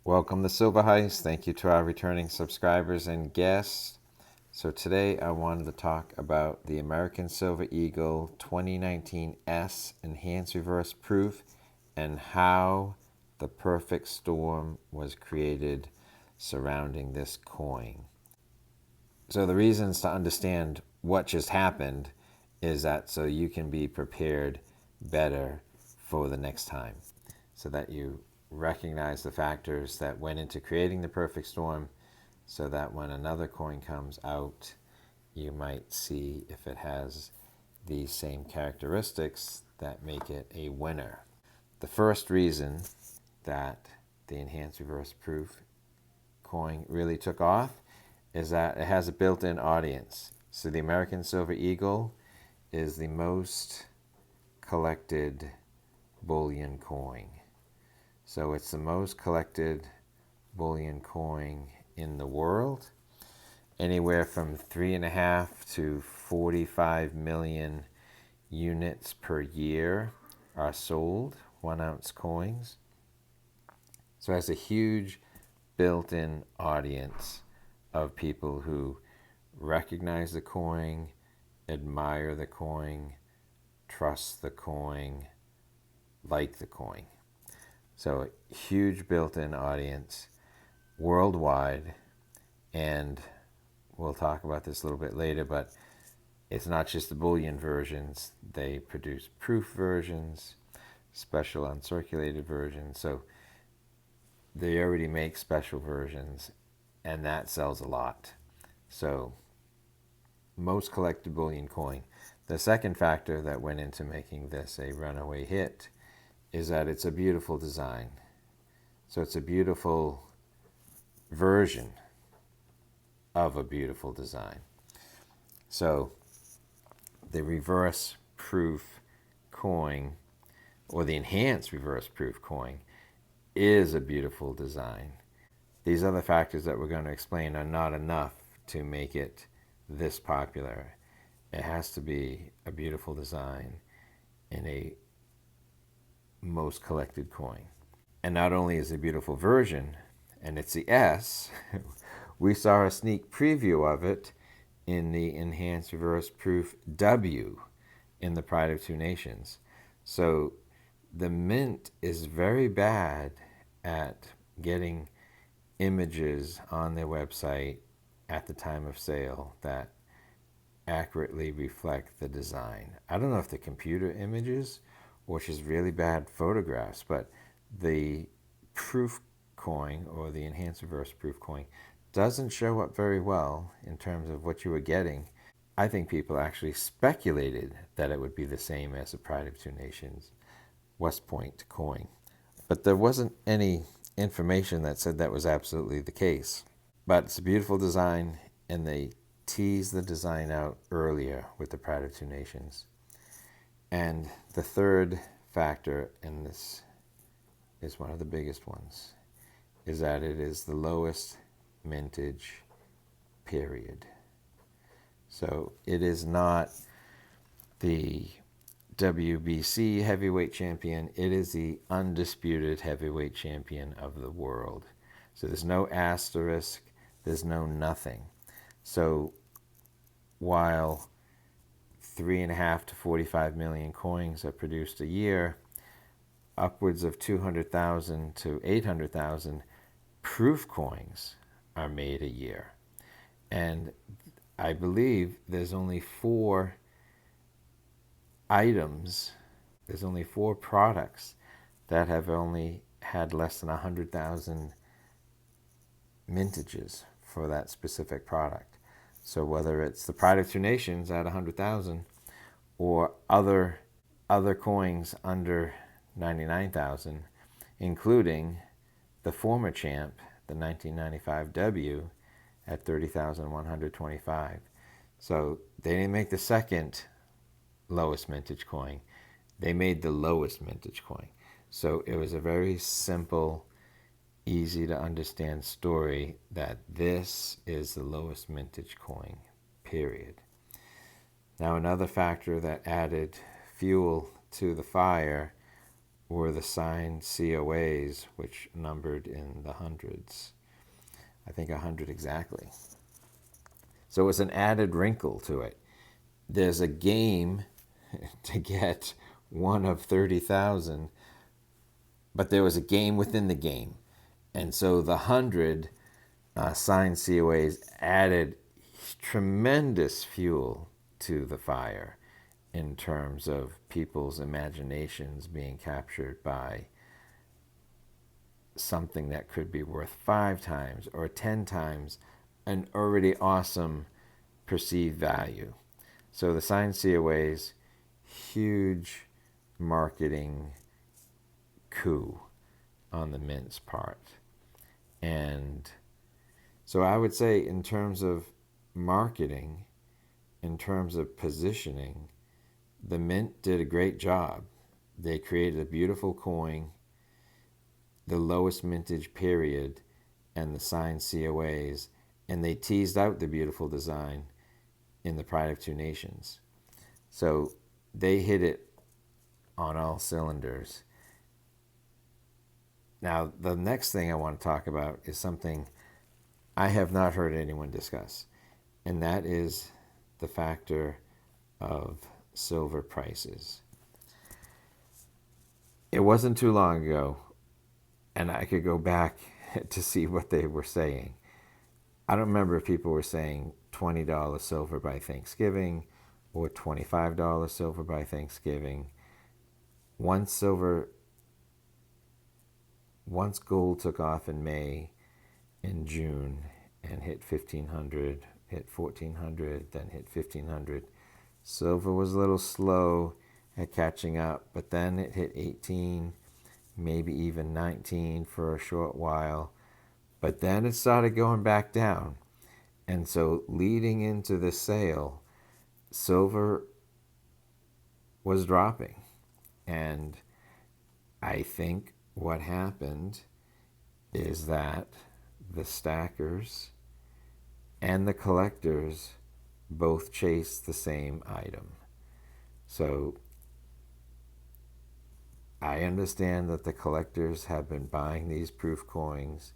Welcome to Silver Heist. Thank you to our returning subscribers and guests. So today I wanted to talk about the American Silver Eagle 2019 S Enhanced Reverse Proof and how the perfect storm was created surrounding this coin. So the reasons to understand what just happened is that so you can be prepared better for the next time, so that you recognize the factors that went into creating the perfect storm, so that when another coin comes out, you might see if it has these same characteristics that make it a winner. The first reason that the enhanced reverse proof coin really took off is that it has a built-in audience. So the American Silver Eagle is the most collected bullion coin. So it's the most collected bullion coin in the world. Anywhere from 3.5 to 45 million units per year are sold, 1-ounce coins. So it has a huge built-in audience of people who recognize the coin, admire the coin, trust the coin, like the coin. So a huge built-in audience worldwide, and we'll talk about this a little bit later, but it's not just the bullion versions. They produce proof versions, special uncirculated versions. So they already make special versions, and that sells a lot. So most collected bullion coin. The second factor that went into making this a runaway hit is that it's a beautiful design. So it's a beautiful version of a beautiful design. So the reverse proof coin, or the enhanced reverse proof coin, is a beautiful design. These other factors that we're going to explain are not enough to make it this popular. It has to be a beautiful design in a most collected coin. And not only is it a beautiful version, and it's the S, we saw a sneak preview of it in the Enhanced Reverse Proof W in the Pride of Two Nations. So the mint is very bad at getting images on their website at the time of sale that accurately reflect the design. I don't know if the computer images or just really bad photographs, but the proof coin, or the enhanced reverse proof coin, doesn't show up very well in terms of what you were getting. I think people actually speculated that it would be the same as the Pride of Two Nations West Point coin, but there wasn't any information that said that was absolutely the case. But it's a beautiful design, and they teased the design out earlier with the Pride of Two Nations. And the third factor, and this is one of the biggest ones, is that it is the lowest mintage period. So it is not the WBC heavyweight champion. It is the undisputed heavyweight champion of the world. So there's no asterisk, there's no nothing. So while 3.5 to 45 million coins are produced a year, upwards of 200,000 to 800,000 proof coins are made a year. And I believe there's only 4 items, there's only 4 products that have only had less than 100,000 mintages for that specific product. So whether it's the Pride of Two Nations at 100,000 or other coins under 99,000, including the former champ, the 1995 W, at 30,125. So they didn't make the second lowest mintage coin. They made the lowest mintage coin. So it was a very simple, easy to understand story that this is the lowest mintage coin, period. Now another factor that added fuel to the fire were the signed COAs, which numbered in the hundreds. I think 100 exactly. So it was an added wrinkle to it. There's a game to get one of 30,000, but there was a game within the game. And so the 100 signed COAs added tremendous fuel to the fire in terms of people's imaginations being captured by something that could be worth 5 times or 10 times an already awesome perceived value. So the signed COAs, huge marketing coup on the Mint's part. And so I would say in terms of marketing, in terms of positioning, the Mint did a great job. They created a beautiful coin, the lowest mintage period, and the signed COAs, and they teased out the beautiful design in the Pride of Two Nations. So they hit it on all cylinders. Now, the next thing I want to talk about is something I have not heard anyone discuss, and that is the factor of silver prices. It wasn't too long ago, and I could go back to see what they were saying. I don't remember if people were saying $20 silver by Thanksgiving or $25 silver by Thanksgiving. Once gold took off in May, in June, and hit 1,500, hit 1,400, then hit 1,500. Silver was a little slow at catching up, but then it hit 18, maybe even 19 for a short while. But then it started going back down. And so leading into the sale, silver was dropping. And I think what happened is that the stackers and the collectors both chased the same item. So I understand that the collectors have been buying these proof coins,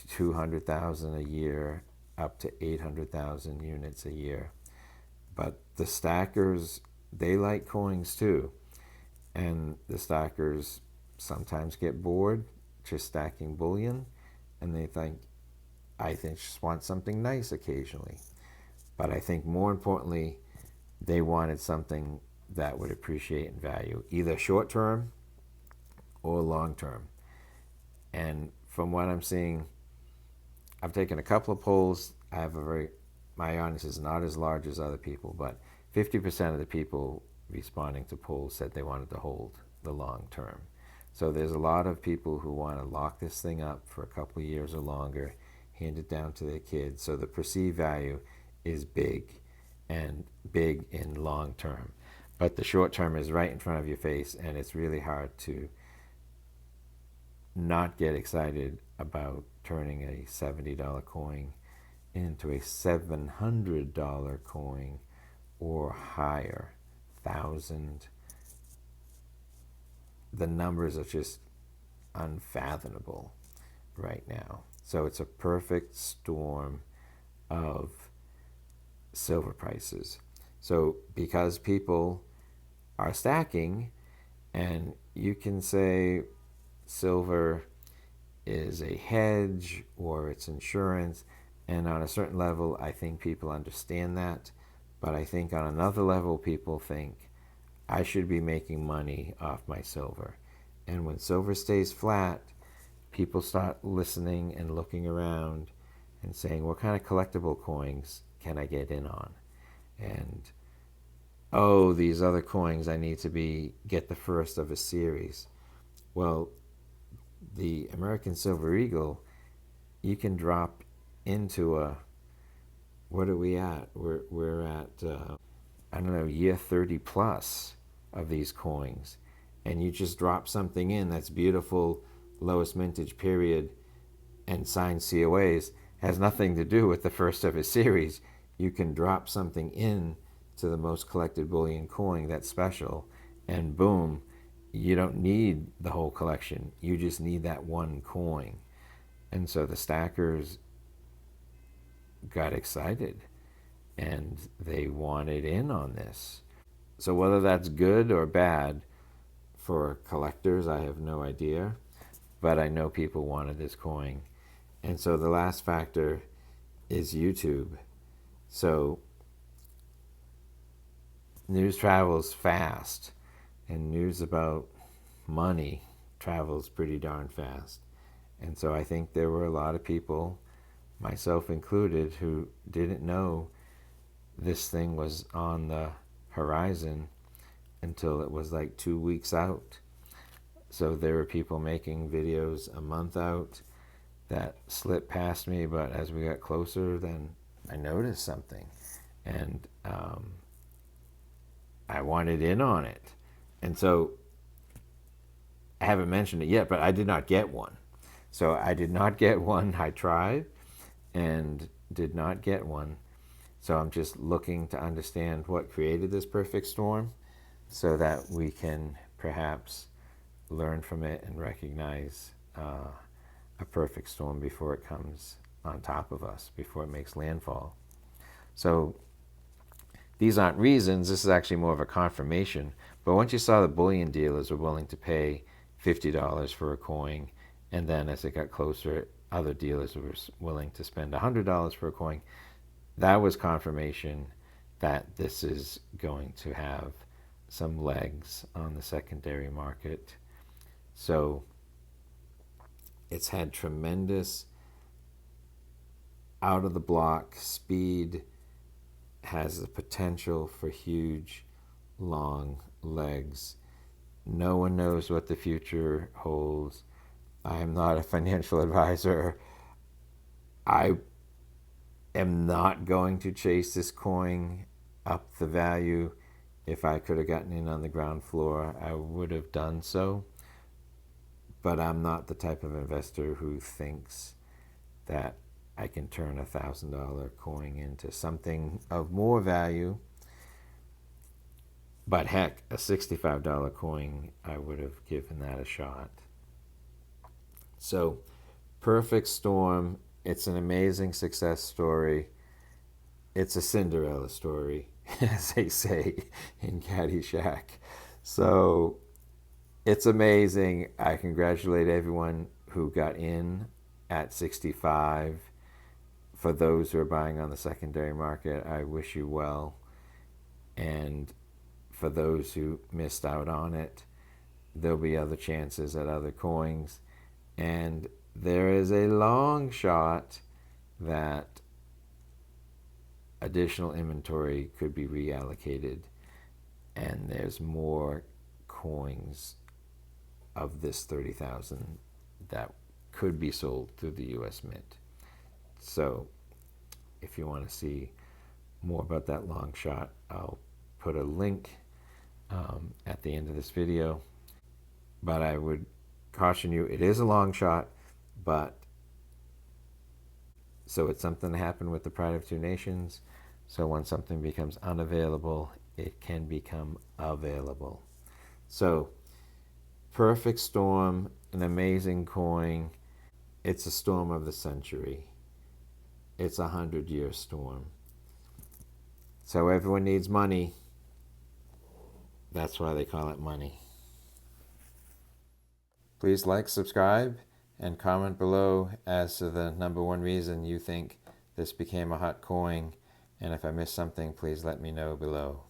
200,000 a year, up to 800,000 units a year. But the stackers, they like coins too. And the stackers sometimes get bored just stacking bullion, and they think, I think just want something nice occasionally. But I think more importantly, they wanted something that would appreciate in value, either short term or long term. And from what I'm seeing, I've taken a couple of polls. My audience is not as large as other people, but 50% of the people responding to polls said they wanted to hold the long term. So there's a lot of people who want to lock this thing up for a couple of years or longer, hand it down to their kids. So the perceived value is big, and big in long term. But the short term is right in front of your face, and it's really hard to not get excited about turning a $70 coin into a $700 coin or higher, 1,000. The numbers are just unfathomable right now. So it's a perfect storm of silver prices. So because people are stacking, and you can say silver is a hedge or it's insurance, and on a certain level I think people understand that, but I think on another level people think I should be making money off my silver. And when silver stays flat, people start listening and looking around and saying, what kind of collectible coins can I get in on? And oh, these other coins, I need to get the first of a series. Well, the American Silver Eagle, you can drop into what are we at? We're at, I don't know, year 30 plus of these coins. And you just drop something in that's beautiful, lowest mintage period, and signed COAs, has nothing to do with the first of a series. You can drop something in to the most collected bullion coin that's special, and boom, you don't need the whole collection. You just need that one coin. And so the stackers got excited and they wanted in on this. So whether that's good or bad for collectors, I have no idea. But I know people wanted this coin. And so the last factor is YouTube. So news travels fast, and news about money travels pretty darn fast. And so I think there were a lot of people, myself included, who didn't know this thing was on the horizon until it was like 2 weeks out. So there were people making videos a month out that slipped past me, but as we got closer, then I noticed something, and I wanted in on it. And so I haven't mentioned it yet, but I did not get one. So I did not get one. I tried and did not get one. So I'm just looking to understand what created this perfect storm so that we can perhaps learn from it and recognize a perfect storm before it comes on top of us, before it makes landfall. So these aren't reasons. This is actually more of a confirmation. But once you saw the bullion dealers were willing to pay $50 for a coin, and then as it got closer, other dealers were willing to spend $100 for a coin, that was confirmation that this is going to have some legs on the secondary market. So it's had tremendous out of the block speed, has the potential for huge long legs. No one knows what the future holds. I am not a financial advisor. I am not going to chase this coin up the value. If I could have gotten in on the ground floor, I would have done so. But I'm not the type of investor who thinks that I can turn a $1,000 coin into something of more value. But heck, a $65 coin, I would have given that a shot. So, perfect storm. It's an amazing success story. It's a Cinderella story, as they say in Caddyshack. So, it's amazing. I congratulate everyone who got in at 65. For those who are buying on the secondary market, I wish you well. And for those who missed out on it, there'll be other chances at other coins. And there is a long shot that additional inventory could be reallocated, and there's more coins of this 30,000 that could be sold through the US Mint. So if you want to see more about that long shot, I'll put a link at the end of this video. But I would caution you, it is a long shot, but so it's something that happened with the Pride of Two Nations. So when something becomes unavailable, it can become available. So perfect storm, an amazing coin. It's a storm of the century. It's a 100-year storm. So everyone needs money. That's why they call it money. Please like, subscribe, and comment below as to the number one reason you think this became a hot coin. And if I missed something, please let me know below.